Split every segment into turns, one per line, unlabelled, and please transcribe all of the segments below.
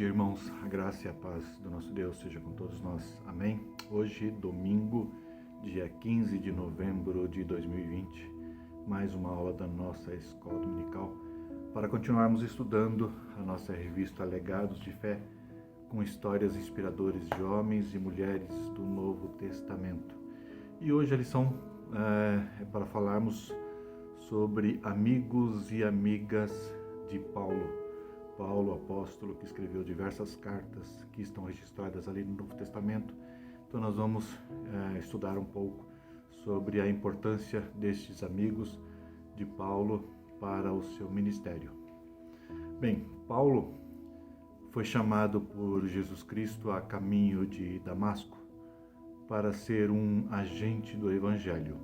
dia, irmãos. A graça e a paz do nosso Deus seja com todos nós. Amém? Hoje, domingo, dia 15 de novembro de 2020, mais uma aula da nossa escola dominical para continuarmos estudando a nossa revista Legados de Fé com histórias inspiradoras de homens e mulheres do Novo Testamento. E hoje a lição é para falarmos sobre amigos e amigas de Paulo. Paulo, apóstolo, que escreveu diversas cartas que estão registradas ali no Novo Testamento. Então nós vamos estudar um pouco sobre a importância destes amigos de Paulo para o seu ministério. Bem, Paulo foi chamado por Jesus Cristo a caminho de Damasco para ser um agente do Evangelho.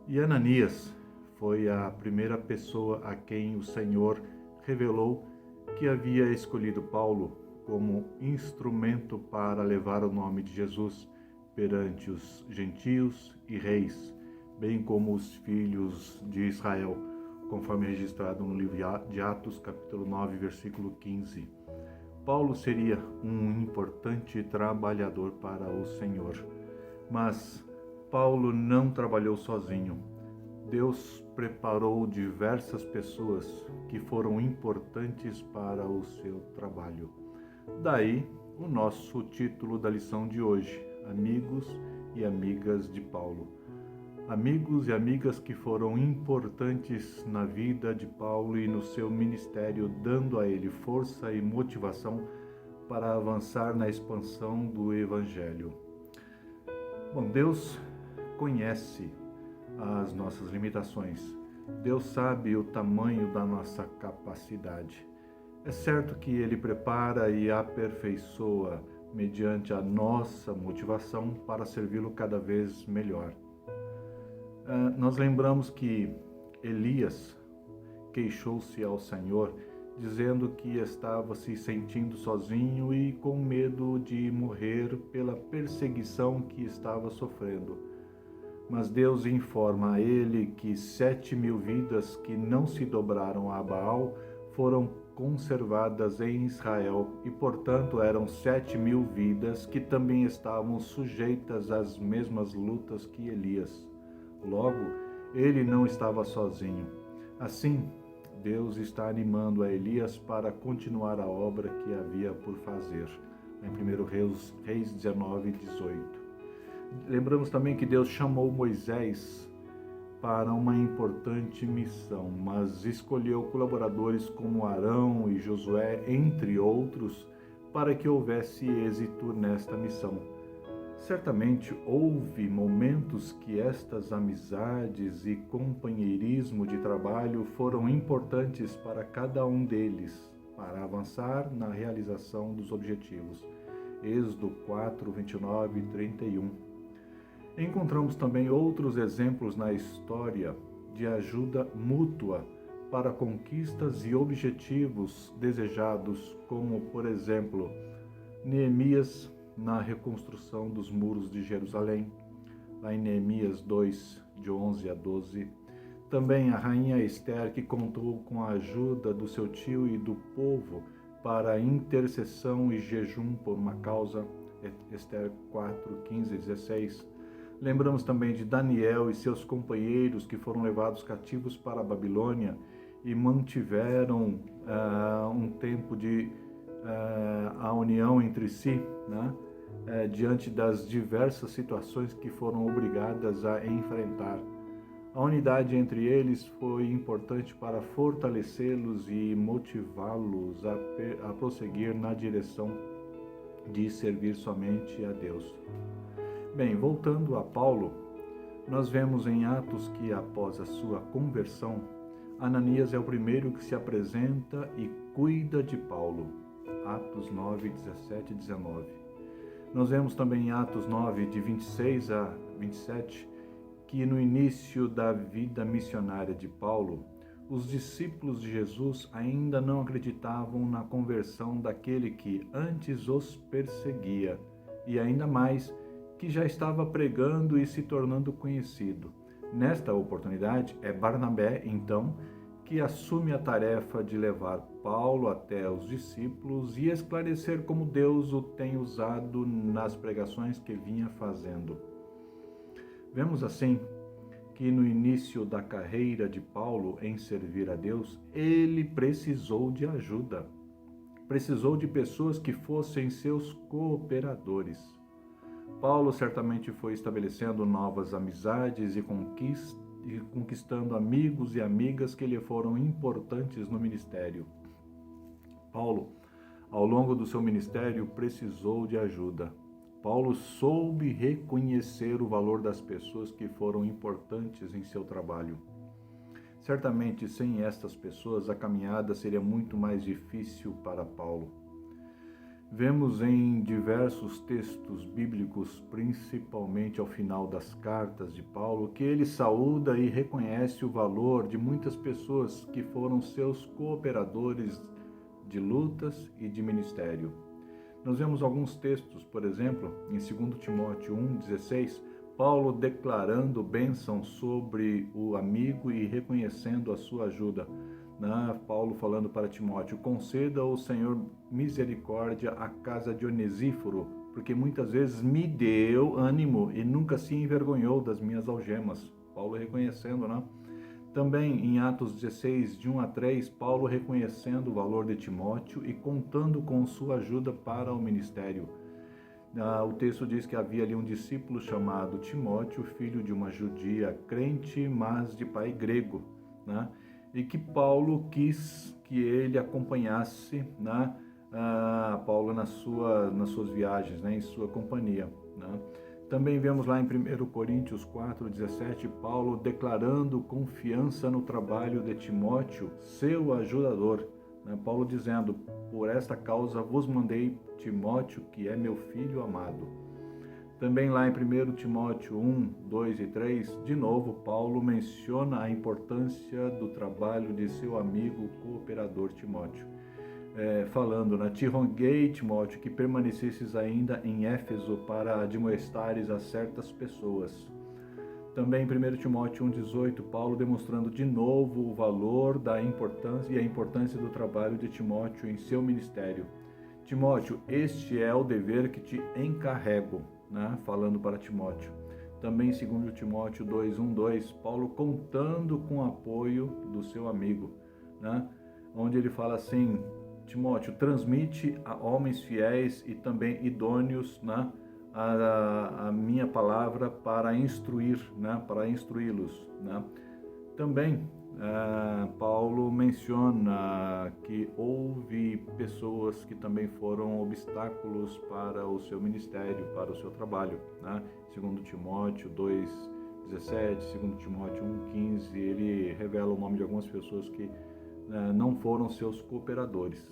E Ananias foi a primeira pessoa a quem o Senhor revelou que havia escolhido Paulo como instrumento para levar o nome de Jesus perante os gentios e reis, bem como os filhos de Israel, conforme registrado no livro de Atos, capítulo 9, versículo 15. Paulo seria um importante trabalhador para o Senhor, mas Paulo não trabalhou sozinho. Deus preparou diversas pessoas que foram importantes para o seu trabalho. Daí o nosso título da lição de hoje, Amigos e Amigas de Paulo. Amigos e amigas que foram importantes na vida de Paulo e no seu ministério, dando a ele força e motivação para avançar na expansão do Evangelho. Bom, Deus conhece as nossas limitações. Deus sabe o tamanho da nossa capacidade. É certo que Ele prepara e aperfeiçoa mediante a nossa motivação para servi-lo cada vez melhor. Nós lembramos que Elias queixou-se ao Senhor, dizendo que estava se sentindo sozinho e com medo de morrer pela perseguição que estava sofrendo. Mas Deus informa a ele que 7.000 vidas que não se dobraram a Baal foram conservadas em Israel e, portanto, eram 7.000 vidas que também estavam sujeitas às mesmas lutas que Elias. Logo, ele não estava sozinho. Assim, Deus está animando a Elias para continuar a obra que havia por fazer. Em 1 Reis 19, 18. Lembramos também que Deus chamou Moisés para uma importante missão, mas escolheu colaboradores como Arão e Josué, entre outros, para que houvesse êxito nesta missão. Certamente houve momentos que estas amizades e companheirismo de trabalho foram importantes para cada um deles, para avançar na realização dos objetivos. Êxodo 4, 29 e 31. Encontramos também outros exemplos na história de ajuda mútua para conquistas e objetivos desejados, como, por exemplo, Neemias na reconstrução dos muros de Jerusalém, lá em Neemias 2, de 11 a 12. Também a rainha Esther, que contou com a ajuda do seu tio e do povo para intercessão e jejum por uma causa, Esther 4, 15 e 16. Lembramos também de Daniel e seus companheiros que foram levados cativos para a Babilônia e mantiveram um tempo de a união entre si, né? Diante das diversas situações que foram obrigadas a enfrentar. A unidade entre eles foi importante para fortalecê-los e motivá-los a prosseguir na direção de servir somente a Deus. Bem, voltando a Paulo, nós vemos em Atos que após a sua conversão, Ananias é o primeiro que se apresenta e cuida de Paulo. Atos 9, 17 e 19. Nós vemos também em Atos 9, de 26 a 27, que no início da vida missionária de Paulo, os discípulos de Jesus ainda não acreditavam na conversão daquele que antes os perseguia, e ainda mais que já estava pregando e se tornando conhecido. Nesta oportunidade, é Barnabé, então, que assume a tarefa de levar Paulo até os discípulos e esclarecer como Deus o tem usado nas pregações que vinha fazendo. Vemos assim que no início da carreira de Paulo em servir a Deus, ele precisou de ajuda. Precisou de pessoas que fossem seus cooperadores. Paulo certamente foi estabelecendo novas amizades e conquistando amigos e amigas que lhe foram importantes no ministério. Paulo, ao longo do seu ministério, precisou de ajuda. Paulo soube reconhecer o valor das pessoas que foram importantes em seu trabalho. Certamente, sem estas pessoas, a caminhada seria muito mais difícil para Paulo. Vemos em diversos textos bíblicos, principalmente ao final das cartas de Paulo, que ele saúda e reconhece o valor de muitas pessoas que foram seus cooperadores de lutas e de ministério. Nós vemos alguns textos, por exemplo, em 2 Timóteo 1,16, Paulo declarando bênção sobre o amigo e reconhecendo a sua ajuda. Paulo falando para Timóteo, conceda ao Senhor misericórdia à casa de Onesíforo, porque muitas vezes me deu ânimo e nunca se envergonhou das minhas algemas. Paulo reconhecendo, Também em Atos 16, de 1 a 3, Paulo reconhecendo o valor de Timóteo e contando com sua ajuda para o ministério. O texto diz que havia ali um discípulo chamado Timóteo, filho de uma judia crente, mas de pai grego, e que Paulo quis que ele acompanhasse Paulo nas suas viagens, em sua companhia. Também vemos lá em 1 Coríntios 4,17, Paulo declarando confiança no trabalho de Timóteo, seu ajudador. Paulo dizendo, por esta causa vos mandei Timóteo, que é meu filho amado. Também lá em 1 Timóteo 1, 2 e 3, de novo, Paulo menciona a importância do trabalho de seu amigo cooperador Timóteo. Falando, te roguei, Timóteo, que permanecesses ainda em Éfeso para admoestares a certas pessoas. Também em 1 Timóteo 1,18, Paulo demonstrando de novo o valor da importância e a importância do trabalho de Timóteo em seu ministério. Timóteo, este é o dever que te encarrego, falando para Timóteo. Também em 2 Timóteo 2,1, 2, Paulo contando com o apoio do seu amigo, onde ele fala assim, Timóteo, transmite a homens fiéis e também idôneos, a minha palavra para instruí-los. Também Paulo menciona que houve pessoas que também foram obstáculos para o seu ministério, para o seu trabalho. 2 Timóteo 2,17, 2 Timóteo 1,15, ele revela o nome de algumas pessoas que não foram seus cooperadores.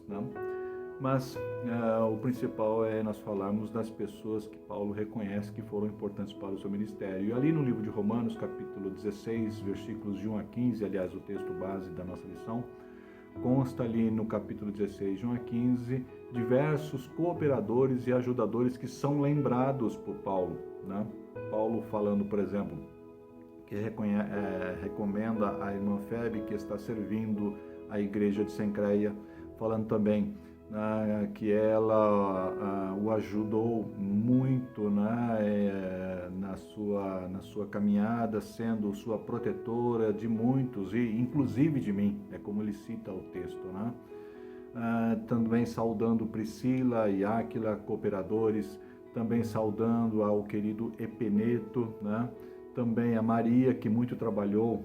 Mas o principal é nós falarmos das pessoas que Paulo reconhece que foram importantes para o seu ministério. E ali no livro de Romanos, capítulo 16, versículos de 1 a 15, aliás, o texto base da nossa lição, consta ali no capítulo 16, de 1 a 15, diversos cooperadores e ajudadores que são lembrados por Paulo. Paulo falando, por exemplo, que recomenda a irmã Febe, que está servindo a igreja de Cencreia, falando também que ela o ajudou muito na sua caminhada, sendo sua protetora de muitos, e inclusive de mim, como ele cita o texto. Também saudando Priscila e Áquila, cooperadores, também saudando ao querido Epeneto, também a Maria, que muito trabalhou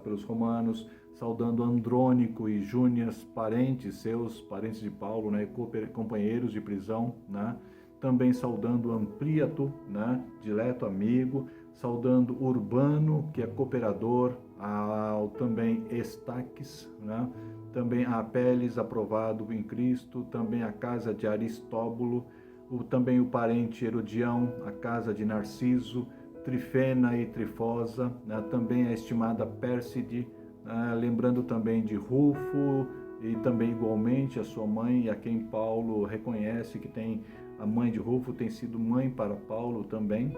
pelos romanos, saudando Andrônico e Júnias, parentes de Paulo, companheiros de prisão, também saudando Ampliato, dileto amigo, saudando Urbano, que é cooperador, também Estaques, também a Apeles, aprovado em Cristo, também a casa de Aristóbulo, também o parente Herodião, a casa de Narciso, Trifena e Trifosa, também a estimada Pérside, lembrando também de Rufo e também igualmente a sua mãe, a quem Paulo reconhece que a mãe de Rufo tem sido mãe para Paulo também,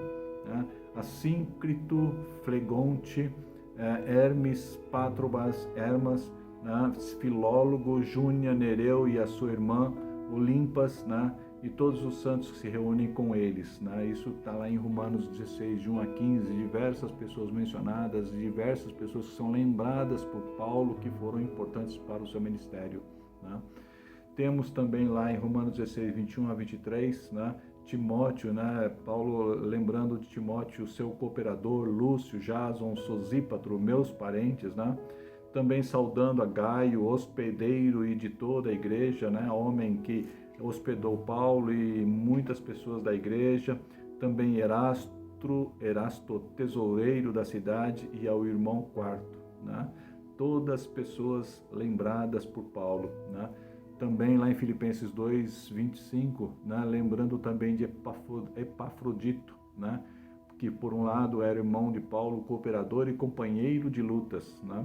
Assíncrito, Flegonte, Hermes, Patrobas, Hermas, né? Filólogo, Júnia, Nereu e a sua irmã, Olimpas, né? E todos os santos que se reúnem com eles, né? Isso está lá em Romanos 16, de 1 a 15, diversas pessoas mencionadas, diversas pessoas que são lembradas por Paulo que foram importantes para o seu ministério, né? Temos também lá em Romanos 16, 21 a 23, né? Timóteo, né? Paulo lembrando de Timóteo, seu cooperador, Lúcio, Jason, Sosípatro, meus parentes, né? Também saudando a Gaio, hospedeiro e de toda a igreja, né? Homem que hospedou Paulo e muitas pessoas da igreja. Também Erasto, tesoureiro da cidade, e ao irmão Quarto, né? Todas pessoas lembradas por Paulo, né? Também lá em Filipenses 2, 25, né? Lembrando também de Epafrodito, né? Que por um lado era irmão de Paulo, cooperador e companheiro de lutas, né?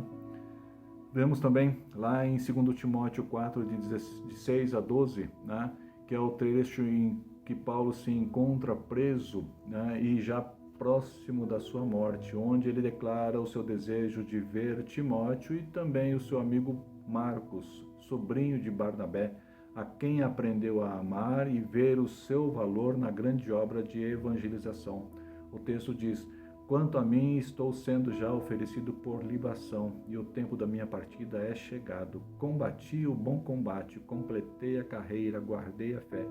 Vemos também lá em 2 Timóteo 4, de 6 a 12, né, que é o trecho em que Paulo se encontra preso, né, e já próximo da sua morte, onde ele declara o seu desejo de ver Timóteo e também o seu amigo Marcos, sobrinho de Barnabé, a quem aprendeu a amar e ver o seu valor na grande obra de evangelização. O texto diz: quanto a mim, estou sendo já oferecido por libação, e o tempo da minha partida é chegado. Combati o bom combate, completei a carreira, guardei a fé.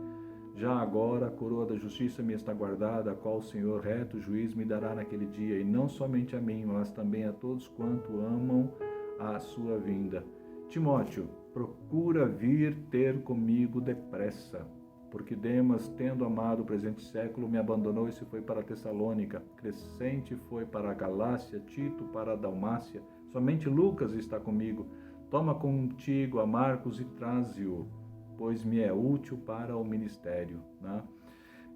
Já agora a coroa da justiça me está guardada, a qual o Senhor, reto juiz, me dará naquele dia, e não somente a mim, mas também a todos quanto amam a sua vinda. Timóteo, procura vir ter comigo depressa, porque Demas, tendo amado o presente século, me abandonou e se foi para Tessalônica. Crescente foi para a Galácia, Tito para a Dalmácia. Somente Lucas está comigo. Toma contigo a Marcos e traze-o, pois me é útil para o ministério, né?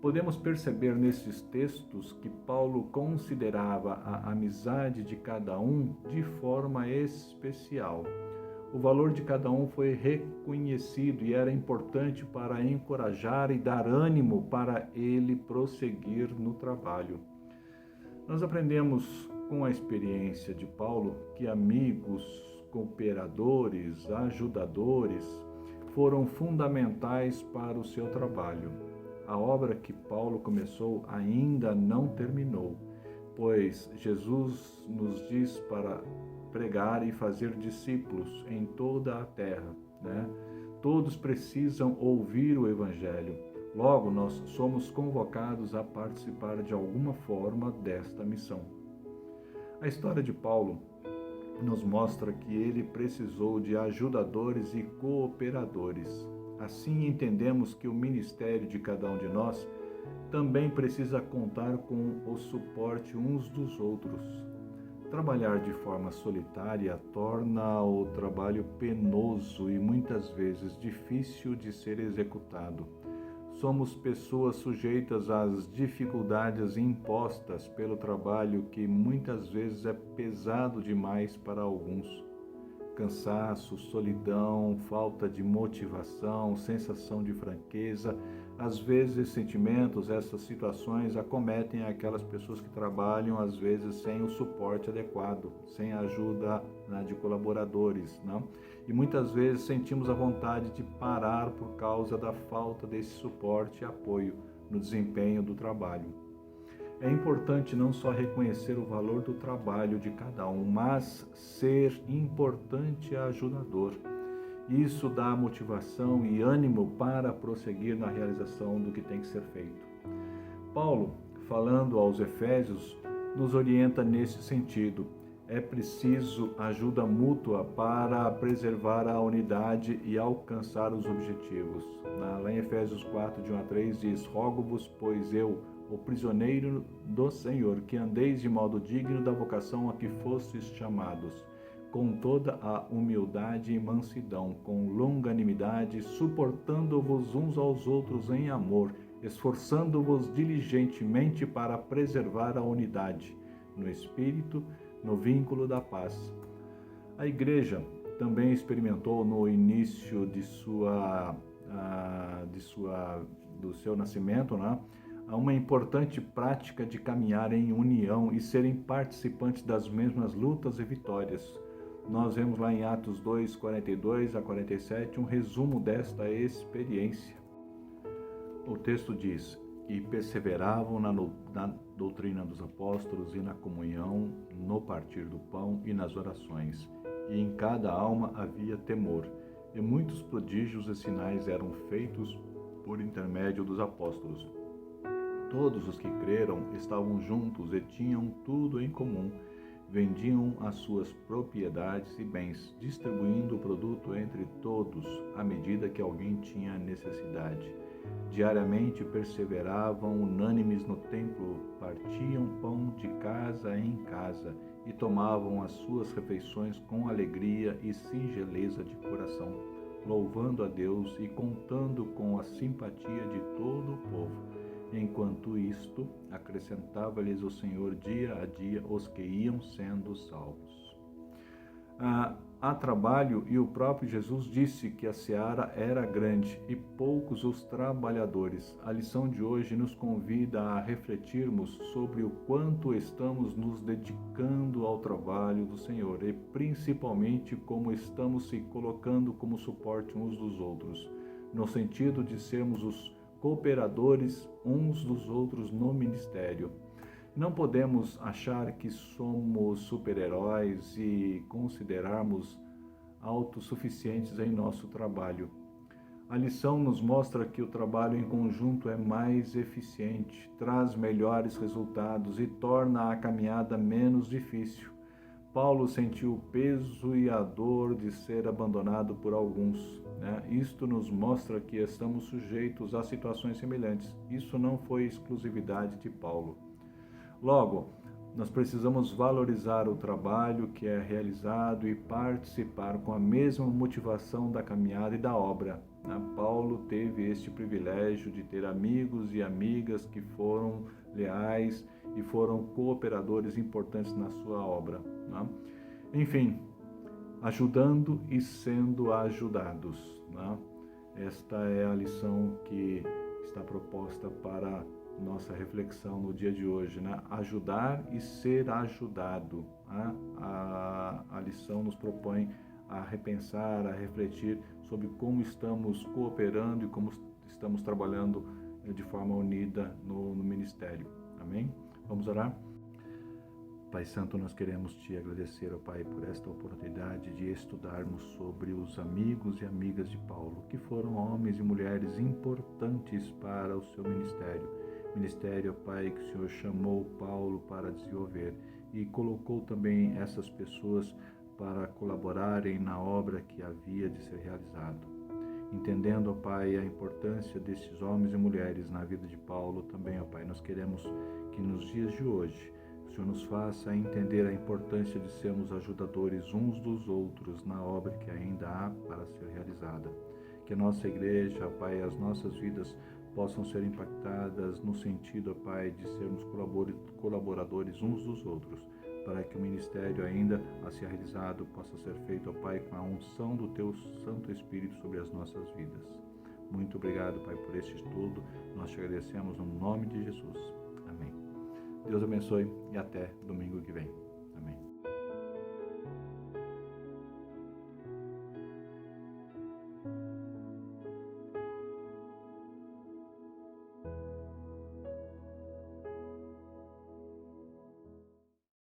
Podemos perceber nesses textos que Paulo considerava a amizade de cada um de forma especial. O valor de cada um foi reconhecido e era importante para encorajar e dar ânimo para ele prosseguir no trabalho. Nós aprendemos com a experiência de Paulo que amigos, cooperadores, ajudadores foram fundamentais para o seu trabalho. A obra que Paulo começou ainda não terminou, pois Jesus nos diz para pregar e fazer discípulos em toda a terra, né? Todos precisam ouvir o Evangelho. Logo, nós somos convocados a participar de alguma forma desta missão. A história de Paulo nos mostra que ele precisou de ajudadores e cooperadores. Assim, entendemos que o ministério de cada um de nós também precisa contar com o suporte uns dos outros. Trabalhar de forma solitária torna o trabalho penoso e muitas vezes difícil de ser executado. Somos pessoas sujeitas às dificuldades impostas pelo trabalho, que muitas vezes é pesado demais para alguns. Cansaço, solidão, falta de motivação, sensação de franqueza. Às vezes, sentimentos, essas situações acometem aquelas pessoas que trabalham, às vezes, sem o suporte adequado, sem a ajuda, né, de colaboradores, não? E muitas vezes sentimos a vontade de parar por causa da falta desse suporte e apoio no desempenho do trabalho. É importante não só reconhecer o valor do trabalho de cada um, mas ser importante ajudador. Isso dá motivação e ânimo para prosseguir na realização do que tem que ser feito. Paulo, falando aos Efésios, nos orienta nesse sentido. É preciso ajuda mútua para preservar a unidade e alcançar os objetivos. Lá em Efésios 4, de 1 a 3, diz: rogo-vos, pois eu, o prisioneiro do Senhor, que andeis de modo digno da vocação a que fostes chamados, com toda a humildade e mansidão, com longanimidade, suportando-vos uns aos outros em amor, esforçando-vos diligentemente para preservar a unidade no Espírito, no vínculo da paz. A Igreja também experimentou no início do seu nascimento, né, Há uma importante prática de caminhar em união e serem participantes das mesmas lutas e vitórias. Nós vemos lá em Atos 2, 42 a 47, um resumo desta experiência. O texto diz: e perseveravam na doutrina dos apóstolos e na comunhão, no partir do pão e nas orações. E em cada alma havia temor, e muitos prodígios e sinais eram feitos por intermédio dos apóstolos. Todos os que creram estavam juntos e tinham tudo em comum. Vendiam as suas propriedades e bens, distribuindo o produto entre todos, à medida que alguém tinha necessidade. Diariamente perseveravam unânimes no templo, partiam pão de casa em casa e tomavam as suas refeições com alegria e singeleza de coração, louvando a Deus e contando com a simpatia de todo o povo. Enquanto isto, acrescentava-lhes o Senhor dia a dia os que iam sendo salvos. Há trabalho, e o próprio Jesus disse que a seara era grande e poucos os trabalhadores. A lição de hoje nos convida a refletirmos sobre o quanto estamos nos dedicando ao trabalho do Senhor e principalmente como estamos se colocando como suporte uns dos outros, no sentido de sermos os cooperadores uns dos outros no ministério. Não podemos achar que somos super-heróis e considerarmos autossuficientes em nosso trabalho. A lição nos mostra que o trabalho em conjunto é mais eficiente, traz melhores resultados e torna a caminhada menos difícil. Paulo sentiu o peso e a dor de ser abandonado por alguns. Isto nos mostra que estamos sujeitos a situações semelhantes. Isso não foi exclusividade de Paulo. Logo, nós precisamos valorizar o trabalho que é realizado e participar com a mesma motivação da caminhada e da obra. Paulo teve este privilégio de ter amigos e amigas que foram leais e foram cooperadores importantes na sua obra. Enfim, ajudando e sendo ajudados. Esta é a lição que está proposta para nossa reflexão no dia de hoje, ajudar e ser ajudado. A lição nos propõe a repensar, a refletir sobre como estamos cooperando e como estamos trabalhando de forma unida no ministério. Amém? Vamos orar? Pai Santo, nós queremos Te agradecer, ó Pai, por esta oportunidade de estudarmos sobre os amigos e amigas de Paulo, que foram homens e mulheres importantes para o seu ministério. Ministério, ó Pai, que o Senhor chamou Paulo para desenvolver e colocou também essas pessoas para colaborarem na obra que havia de ser realizado. Entendendo, ó Pai, a importância desses homens e mulheres na vida de Paulo, também, ó Pai, nós queremos que nos dias de hoje o Senhor nos faça entender a importância de sermos ajudadores uns dos outros na obra que ainda há para ser realizada. Que a nossa igreja, Pai, as nossas vidas possam ser impactadas no sentido, Pai, de sermos colaboradores uns dos outros, para que o ministério ainda a ser realizado possa ser feito, Pai, com a unção do Teu Santo Espírito sobre as nossas vidas. Muito obrigado, Pai, por este estudo. Nós te agradecemos no nome de Jesus. Amém. Deus abençoe e até domingo que vem. Amém.